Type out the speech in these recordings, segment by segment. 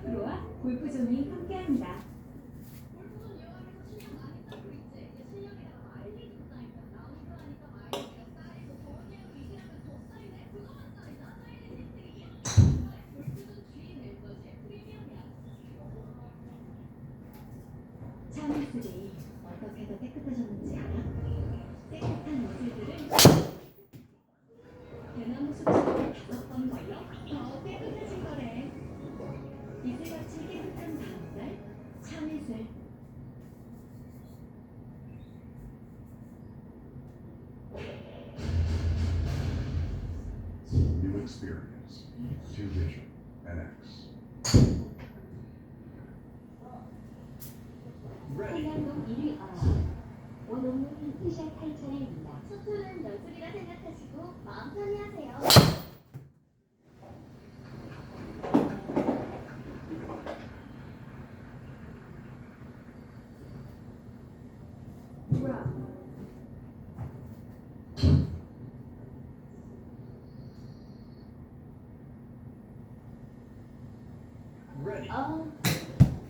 프로와 골프존이 함께합니다. 차미슬이 어떻게 더 깨끗해졌는지 알아? 깨끗한 이슬들을 대나무 숲을 5번 걸러 더 깨끗해진 거래. 이슬같이 깨끗한 다음날 참이슬. New experience. Two Vision NX. 한양동 1위 원홍문 티샷 8차례입니다. 소투는 연습이라 생각하시고 마음 편히 하세요.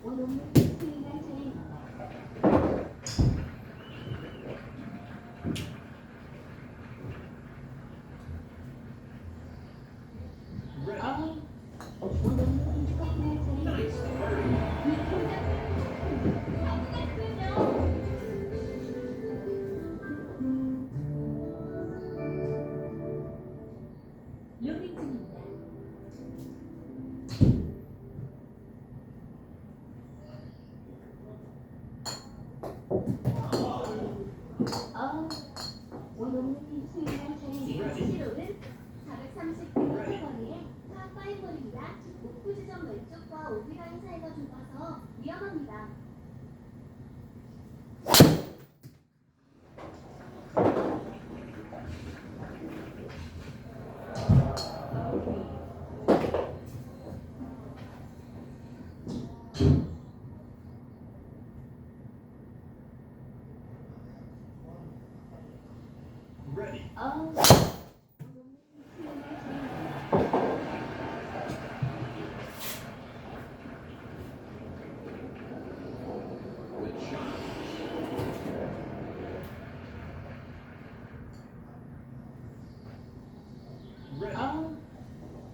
원홍문 스윙할 차례입니다. 원홍문 커팅할 차례입니다. 로딩 중입니다. 원홍문 스윙할 차례입니다. 시로는 430m 거리에 파5볼입니다. 목표 지점 왼쪽과 오비라인 사이가 좁아서 위험합니다.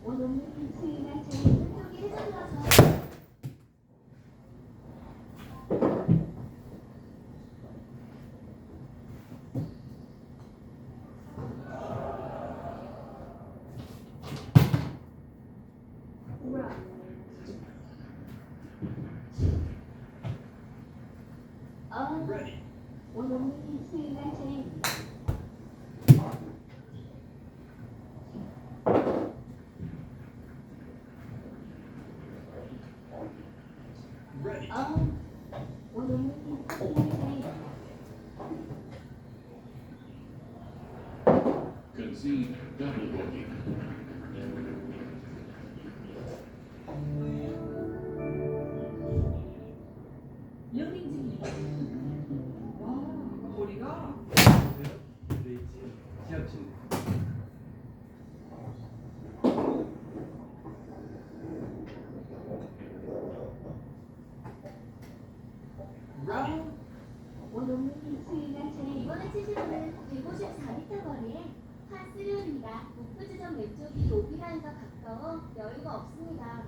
원홍문 스윙할 차례입니다. 원홍문 스윙할 차례입니다. 왼쪽이 해저드라서 원홍문 스윙할 차례입니다. 원홍문 커팅할 차례입니다. Concede double bogey. 로딩 중입니다. 와, 머리가 지하철. 원홍문 스윙할 차례입니다. 이번에 치시로는 154m 거리에 파3홀입니다. 목표 지점 왼쪽이 오비라인과 가까워 여유가 없습니다.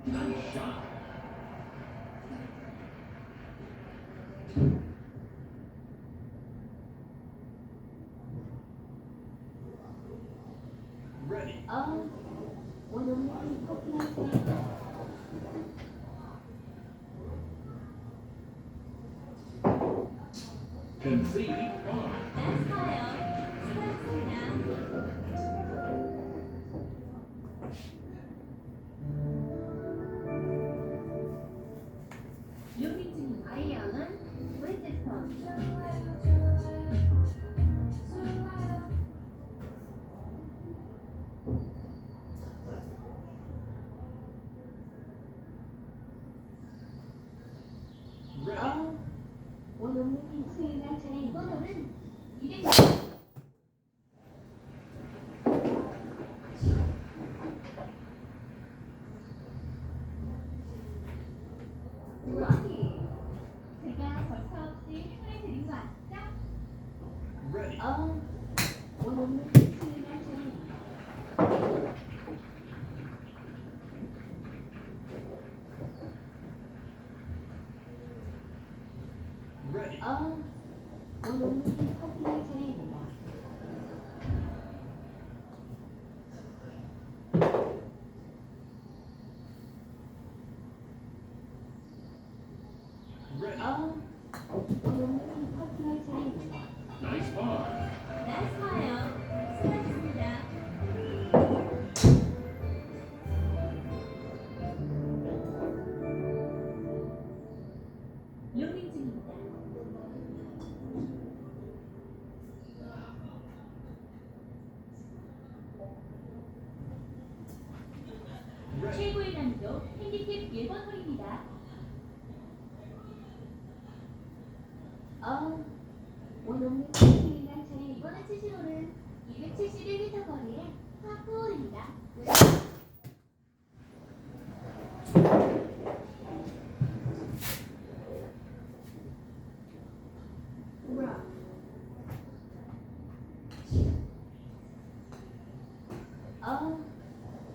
Nice shot. 원홍문 커팅할 차례입니다. Concede par. 나이스파요. 수고하셨습니다. 로딩 중입니다. 아이언은 브리지스턴. 원어민이 수행할 차례입니다. Ready. 원어민이 커팅할 차례입니다. Ready. 원어민이 커팅할 차례입니다. Nice par. 나이스 파요. 수고하셨습니다. 로딩 중입니다. Ready. 최고의 난이도 핸디캡 1번 홀입니다. 원어민이 수행할 차례입니다. 이번에 치실 홀은 271m 거리의 파4홀입니다.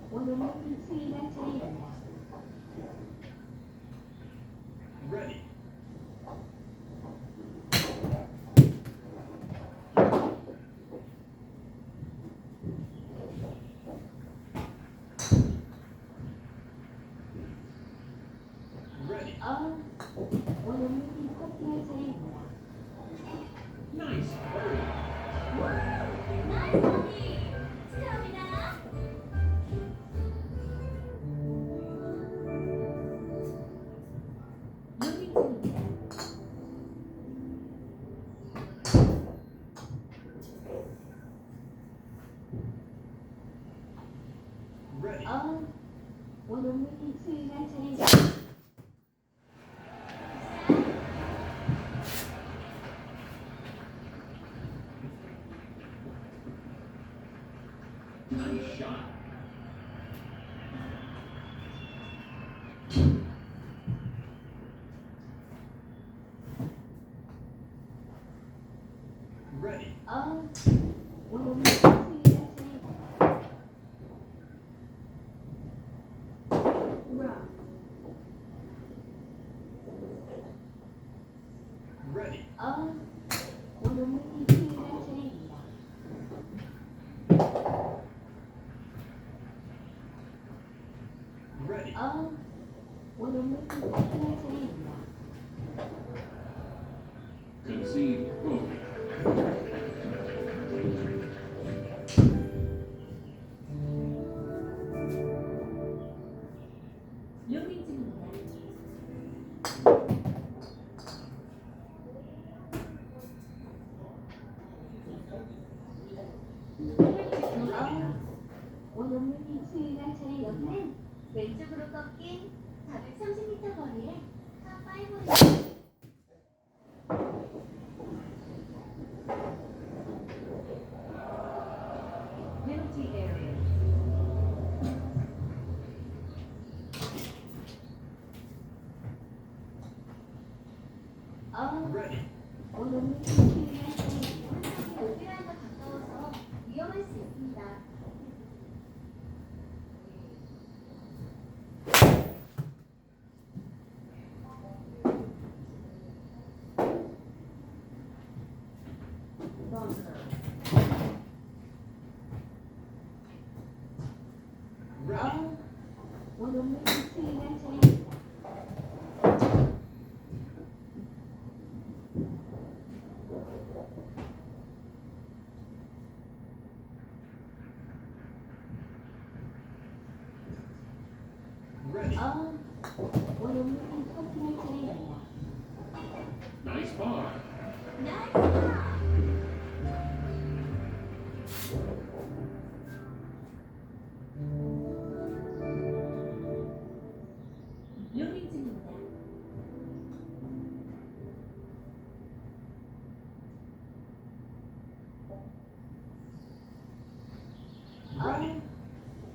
원어민이 수행할 차례입니다. Ready. Ready. 원어민이 커팅할 차례입니다. Nice birdie. 나이스 버디. 축하합니다. 로딩 중입니다. Ready. 원어민이 수행할 차례입니다. Nice shot. Ready. 원어민이 수행할 차례입니다. Ready. 원어민이 수행할 차례입니다. Ready. 원어민이 커팅할 차례입니다. Concede bogey. 로딩 중입니다. 원어민이 수행할 차례입니다. 여기는 왼쪽으로 꺾인 430m 거리의 파5홀입니다. Penalty area. Ready. 원어민이 수행할 차례입니다. 오른쪽이 오비라인과 가까워서 위험할 수 있습니다. Ready. 원어민이 수행할 차례입니다. Ready. 원어민이 커팅할 차례입니다. Nice par. 나이스 파. 로딩 중입니다. Ready.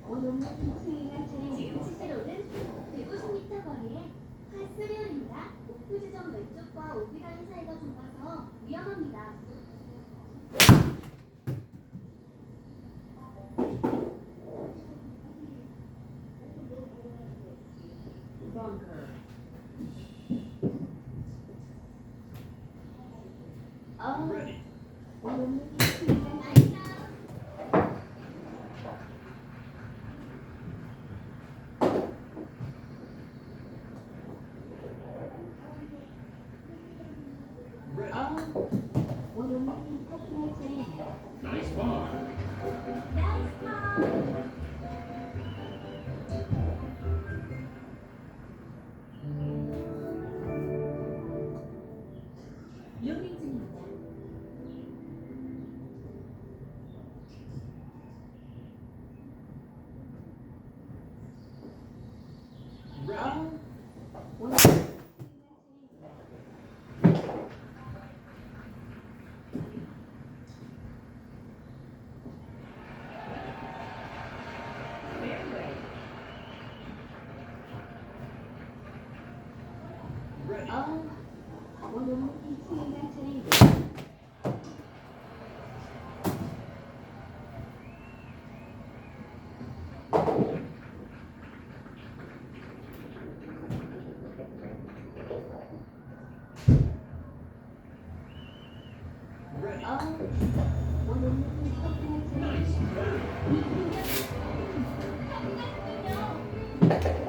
원어민이 수행할 차례입니다. 지금 치실 홀은 150m 거리의 파3홀입니다. 목표 지점 왼쪽과 오비라인 사이가 좁아서 위험합니다. 로딩 중입니다. 원어민 수행할 차례입니다. Fairway. 원어민 수행할 차례입니다. 원어민 수행할 차례입니다. 이 공격이 끝났군요.